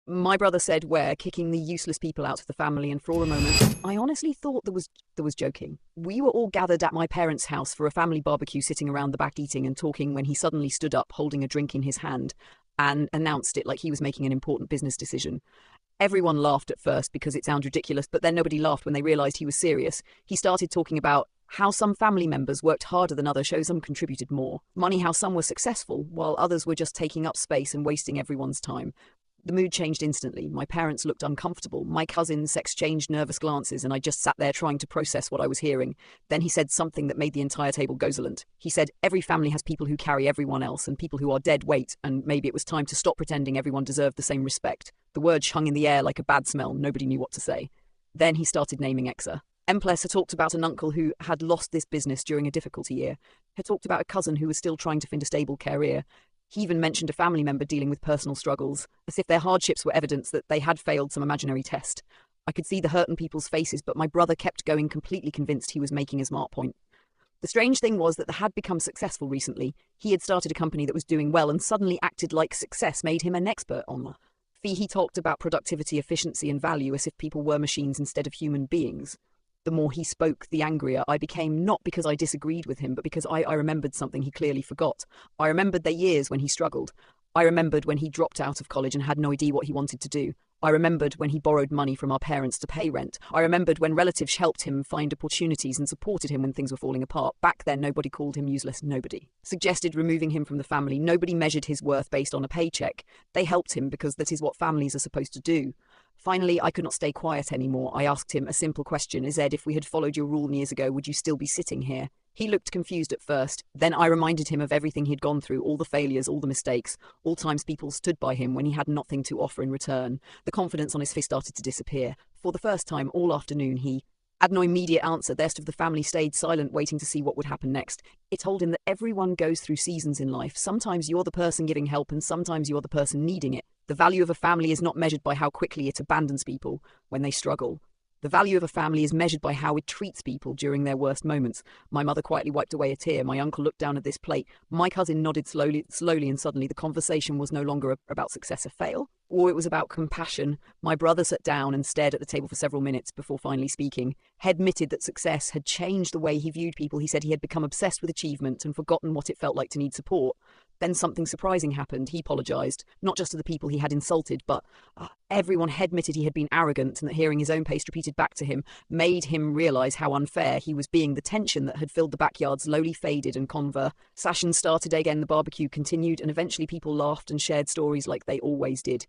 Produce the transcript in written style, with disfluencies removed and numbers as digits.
My brother said we're kicking the useless people out of the family, and for a moment, I honestly thought there was joking. We were all gathered at my parents' house for a family barbecue, sitting around the back eating and talking when he suddenly stood up holding a drink in his hand and announced it like he was making an important business decision. Everyone laughed at first because it sounded ridiculous, but then nobody laughed when they realized he was serious. He started talking about how some family members worked harder than others, show some contributed more. Money, how some were successful, while others were just taking up space and wasting everyone's time. The mood changed instantly. My parents looked uncomfortable. My cousins exchanged nervous glances, and I just sat there trying to process what I was hearing. Then he said something that made the entire table gozolent. He said, every family has people who carry everyone else, and people who are dead weight, and maybe it was time to stop pretending everyone deserved the same respect. The words hung in the air like a bad smell. Nobody knew what to say. Then he started naming Exa. Emples had talked about an uncle who had lost this business during a difficult year, had talked about a cousin who was still trying to find a stable career. He even mentioned a family member dealing with personal struggles, as if their hardships were evidence that they had failed some imaginary test. I could see the hurt in people's faces, but my brother kept going, completely convinced he was making a smart point. The strange thing was that the had become successful recently. He had started a company that was doing well and suddenly acted like success made him an expert on the fee. He talked about productivity, efficiency, and value as if people were machines instead of human beings. The more he spoke, the angrier I became, not because I disagreed with him, but because I remembered something he clearly forgot. I remembered the years when he struggled. I remembered when he dropped out of college and had no idea what he wanted to do. I remembered when he borrowed money from our parents to pay rent. I remembered when relatives helped him find opportunities and supported him when things were falling apart. Back then, nobody called him useless. Nobody suggested removing him from the family. Nobody measured his worth based on a paycheck. They helped him because that is what families are supposed to do. Finally, I could not stay quiet anymore. I asked him a simple question. Ed, if we had followed your rule years ago, would you still be sitting here? He looked confused at first. Then I reminded him of everything he'd gone through, all the failures, all the mistakes, all times people stood by him when he had nothing to offer in return. The confidence on his face started to disappear. For the first time all afternoon, he had no immediate answer. The rest of the family stayed silent, waiting to see what would happen next. It told him that everyone goes through seasons in life. Sometimes you're the person giving help, and sometimes you're the person needing it. The value of a family is not measured by how quickly it abandons people when they struggle. The value of a family is measured by how it treats people during their worst moments. My mother quietly wiped away a tear. My uncle looked down at this plate. My cousin nodded slowly, and suddenly the conversation was no longer about success or fail, or it was about compassion. My brother sat down and stared at the table for several minutes before finally speaking. He admitted that success had changed the way he viewed people. He said he had become obsessed with achievement and forgotten what it felt like to need support. Then something surprising happened. He apologized, not just to the people he had insulted, but everyone. Had admitted he had been arrogant, and that hearing his own pace repeated back to him made him realize how unfair he was being. The tension that had filled the backyard slowly faded, and conversation started again. The barbecue continued, and eventually people laughed and shared stories like they always did.